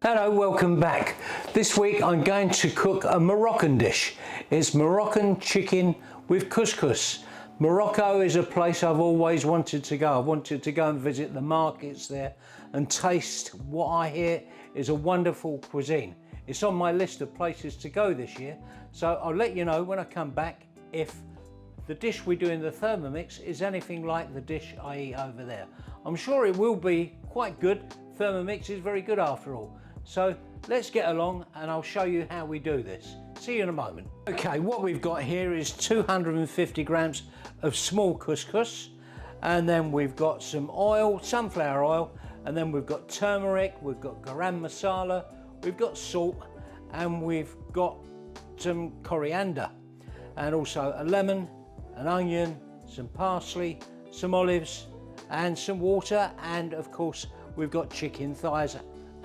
Hello, welcome back. This week I'm going to cook a Moroccan dish. It's Moroccan chicken with couscous. Morocco is a place I've always wanted to go. I wanted to go and visit the markets there and taste what I hear is a wonderful cuisine. It's on my list of places to go this year, so I'll let you know when I come back if the dish we do in the Thermomix is anything like the dish I eat over there. I'm sure it will be quite good. Thermomix is very good after all. So let's get along and I'll show you how we do this. See you in a moment. Okay, what we've got here is 250 grams of small couscous, and then we've got some oil, sunflower oil, and then we've got turmeric, we've got garam masala, we've got salt, and we've got some coriander, and also a lemon, an onion, some parsley, some olives, and some water, and of course we've got chicken thighs,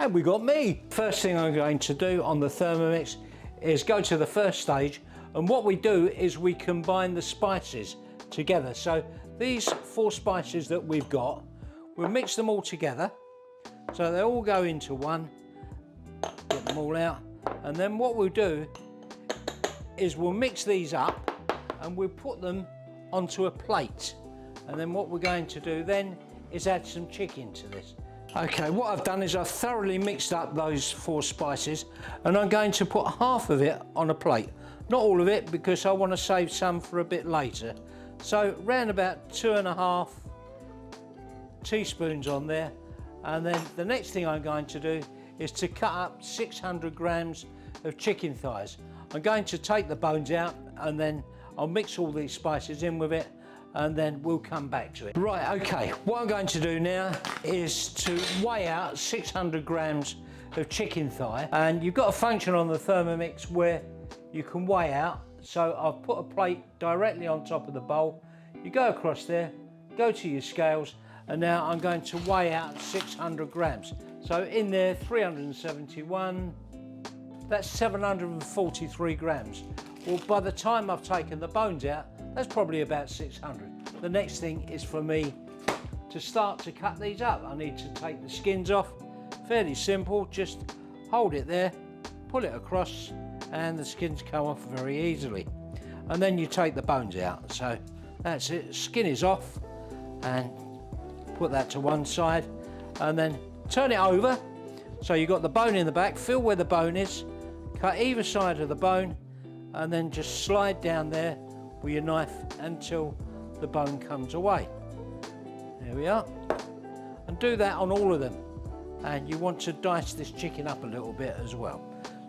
and we got me. First thing I'm going to do on the Thermomix is go to the first stage, and what we do is we combine the spices together. So these 4 spices that we've got, we'll mix them all together so they all go into one, get them all out, and then what we'll do is we'll mix these up and we'll put them onto a plate, and then what we're going to do then is add some chicken to this. Okay, what I've done is I've thoroughly mixed up those 4 spices, and I'm going to put half of it on a plate. Not all of it, because I want to save some for a bit later. So round about 2.5 teaspoons on there, and then the next thing I'm going to do is to cut up 600 grams of chicken thighs. I'm going to take the bones out and then I'll mix all these spices in with it, and then we'll come back to it. Right, okay, what I'm going to do now is to weigh out 600 grams of chicken thigh, and you've got a function on the Thermomix where you can weigh out. So I've put a plate directly on top of the bowl. You go across there, go to your scales, and now I'm going to weigh out 600 grams. So in there, 371, that's 743 grams. Well, by the time I've taken the bones out, that's probably about 600. The next thing is for me to start to cut these up. I need to take the skins off. Fairly simple, just hold it there, pull it across, and the skins come off very easily. And then you take the bones out. So that's it, skin is off, and put that to one side, and then turn it over. So you've got the bone in the back, feel where the bone is, cut either side of the bone, and then just slide down there with your knife until the bone comes away. There we are. And do that on all of them. And you want to dice this chicken up a little bit as well.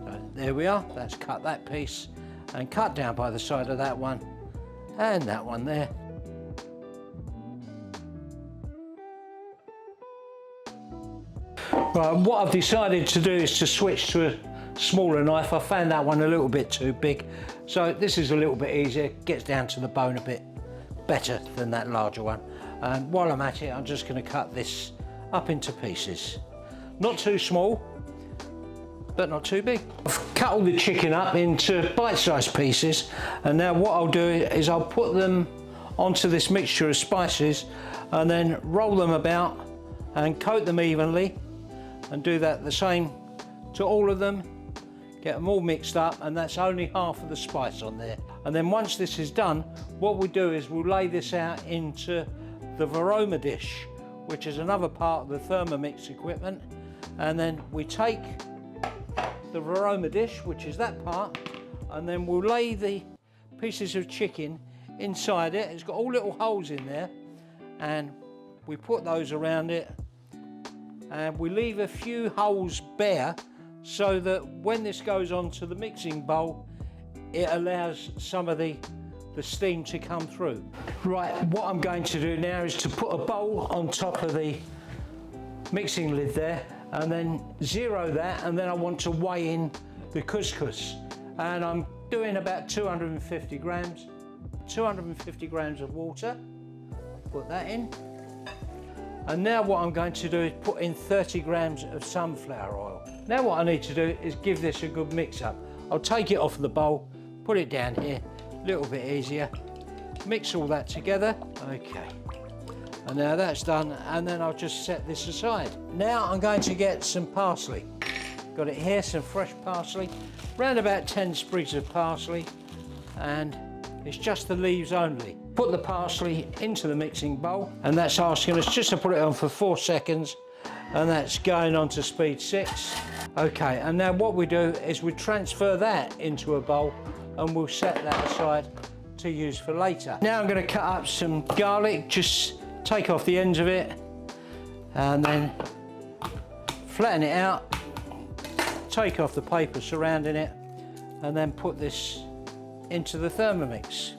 So there we are, that's cut that piece, and cut down by the side of that one and that one there. Right, what I've decided to do is to switch to a smaller knife. I found that one a little bit too big, so this is a little bit easier, gets down to the bone a bit better than that larger one. And while I'm at it, I'm just going to cut this up into pieces. Not too small, but not too big. I've cut all the chicken up into bite-sized pieces, and now what I'll do is I'll put them onto this mixture of spices and then roll them about and coat them evenly, and do that the same to all of them. Get them all mixed up, and that's only half of the spice on there. And then once this is done, what we do is we'll lay this out into the Varoma dish, which is another part of the Thermomix equipment. And then we take the Varoma dish, which is that part, and then we'll lay the pieces of chicken inside it. It's got all little holes in there, and we put those around it, and we leave a few holes bare so that when this goes onto the mixing bowl, it allows some of the steam to come through. Right, what I'm going to do now is to put a bowl on top of the mixing lid there, and then zero that, and then I want to weigh in the couscous. And I'm doing about 250 grams. 250 grams of water, put that in. And now what I'm going to do is put in 30 grams of sunflower oil. Now what I need to do is give this a good mix up. I'll take it off the bowl, put it down here, a little bit easier. Mix all that together, okay. And now that's done, and then I'll just set this aside. Now I'm going to get some parsley. Got it here, some fresh parsley, round about 10 sprigs of parsley, and it's just the leaves only. Put the parsley into the mixing bowl, and that's asking us just to put it on for 4 seconds, and that's going on to speed 6. Okay, and now what we do is we transfer that into a bowl, and we'll set that aside to use for later. Now I'm going to cut up some garlic, just take off the ends of it, and then flatten it out, take off the paper surrounding it, and then put this into the Thermomix.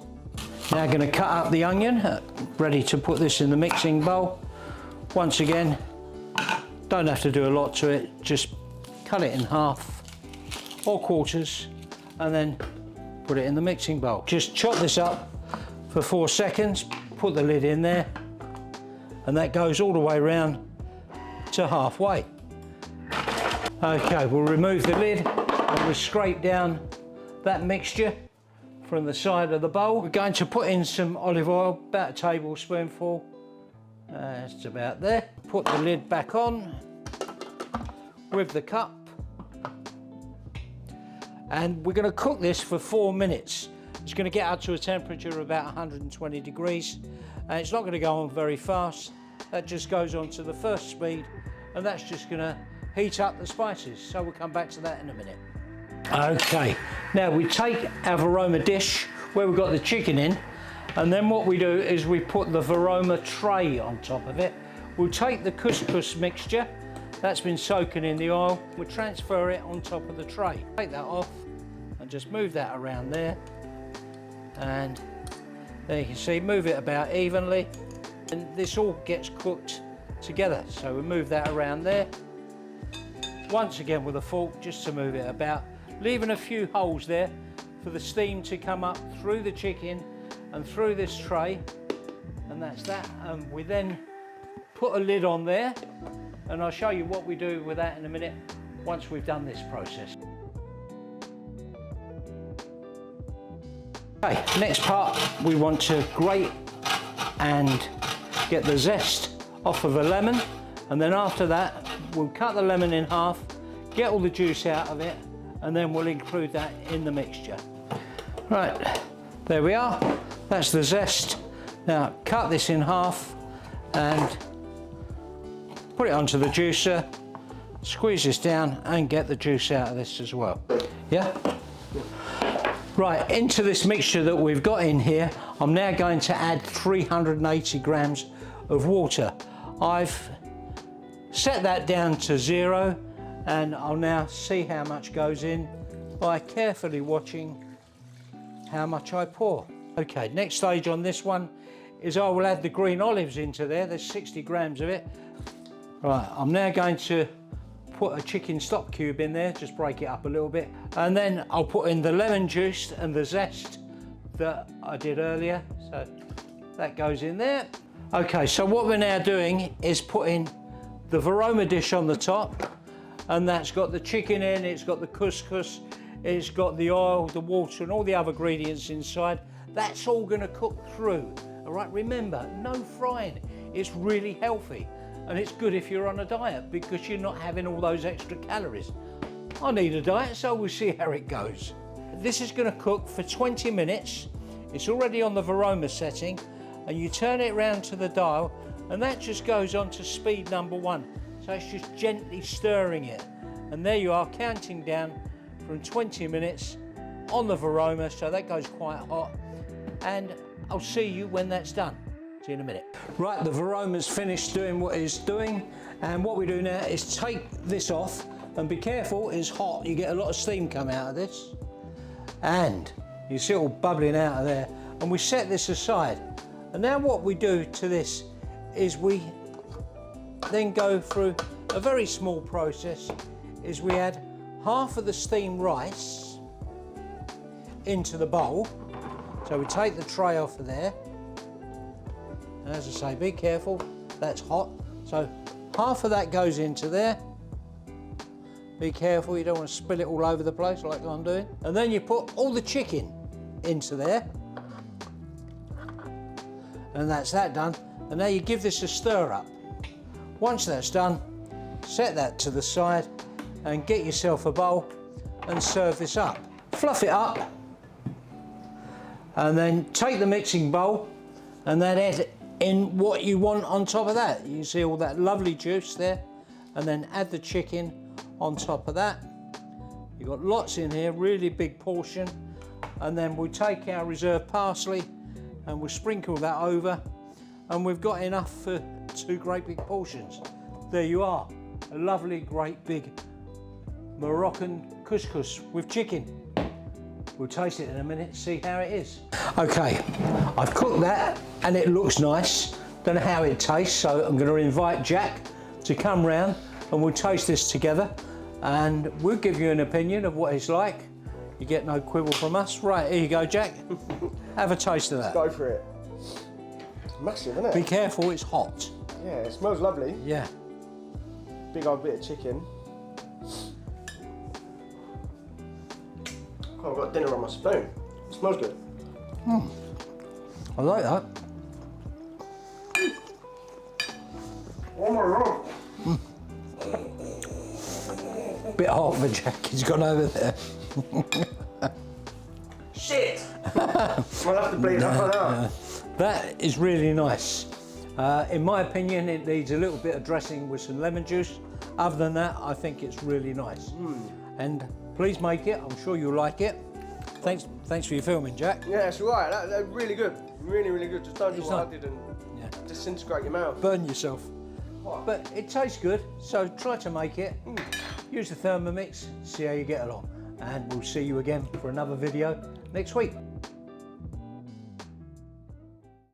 Now I'm going to cut up the onion, ready to put this in the mixing bowl. Once again, don't have to do a lot to it, just cut it in half or quarters and then put it in the mixing bowl. Just chop this up for 4 seconds, put the lid in there, and that goes all the way around to halfway. Okay, we'll remove the lid and we'll scrape down that mixture from the side of the bowl. We're going to put in some olive oil, about a tablespoonful. It's about there. Put the lid back on with the cup. And we're going to cook this for 4 minutes. It's going to get up to a temperature of about 120 degrees. And it's not going to go on very fast. That just goes on to the first speed, and that's just going to heat up the spices. So we'll come back to that in a minute. Okay, now we take our Varoma dish where we've got the chicken in, and then what we do is we put the Varoma tray on top of it. We'll take the couscous mixture that's been soaking in the oil, we'll transfer it on top of the tray. Take that off and just move that around there, and there you can see, move it about evenly, and this all gets cooked together. So we move that around there, once again with a fork just to move it about, leaving a few holes there for the steam to come up through the chicken and through this tray, and that's that. And we then put a lid on there, and I'll show you what we do with that in a minute once we've done this process. Okay, next part, we want to grate and get the zest off of a lemon, and then after that we'll cut the lemon in half, get all the juice out of it, and then we'll include that in the mixture. Right, there we are, that's the zest. Now cut this in half and put it onto the juicer, squeeze this down and get the juice out of this as well. Yeah? Right, into this mixture that we've got in here, I'm now going to add 380 grams of water. I've set that down to 0, and I'll now see how much goes in by carefully watching how much I pour. Okay, next stage on this one is I will add the green olives into there. There's 60 grams of it. Right, I'm now going to put a chicken stock cube in there, just break it up a little bit, and then I'll put in the lemon juice and the zest that I did earlier, so that goes in there. Okay, so what we're now doing is putting the Varoma dish on the top, and that's got the chicken in, it's got the couscous, it's got the oil, the water, and all the other ingredients inside. That's all going to cook through. All right, remember, no frying. It's really healthy, and it's good if you're on a diet because you're not having all those extra calories. I need a diet, so we'll see how it goes. This is going to cook for 20 minutes. It's already on the Varoma setting, and you turn it around to the dial, and that just goes on to speed number 1. So it's just gently stirring it. And there you are, counting down from 20 minutes on the Varoma, so that goes quite hot. And I'll see you when that's done. See you in a minute. Right, the Varoma's finished doing what it's doing, and what we do now is take this off, and be careful, it's hot. You get a lot of steam come out of this, and you see it all bubbling out of there, and we set this aside. And now what we do to this is we then go through a very small process, is we add half of the steamed rice into the bowl. So we take the tray off of there, and as I say, be careful, that's hot. So half of that goes into there. Be careful, you don't want to spill it all over the place like I'm doing. And then you put all the chicken into there, and that's that done. And now you give this a stir up. Once that's done, set that to the side, and get yourself a bowl and serve this up. Fluff it up and then take the mixing bowl and then add in what you want on top of that. You can see all that lovely juice there, and then add the chicken on top of that. You've got lots in here, really big portion, and then we'll take our reserve parsley and we'll sprinkle that over, and we've got enough for 2 great big portions. There you are, a lovely great big Moroccan couscous with chicken. We'll taste it in a minute, see how it is. Okay, I've cooked that and it looks nice. Don't know how it tastes, so I'm going to invite Jack to come round and we'll taste this together, and we'll give you an opinion of what it's like. You get no quibble from us. Right, here you go, Jack. Have a taste of that. Go for it. Massive, isn't it? Be careful, it's hot. Yeah, it smells lovely. Yeah. Big old bit of chicken. Oh, I've got dinner on my spoon. It smells good. I like that. Oh my god. Bit hot for Jack, he's gone over there. Shit! I'll have to bleed that one out. That is really nice. In my opinion, it needs a little bit of dressing with some lemon juice. Other than that, I think it's really nice. And please make it, I'm sure you'll like it. Thanks for your filming, Jack. Yeah, it's right. That's really good. Really, really good. Just don't do what I did and disintegrate your mouth. Burn yourself. What? But it tastes good, so try to make it. Use the Thermomix, see how you get along. And we'll see you again for another video next week.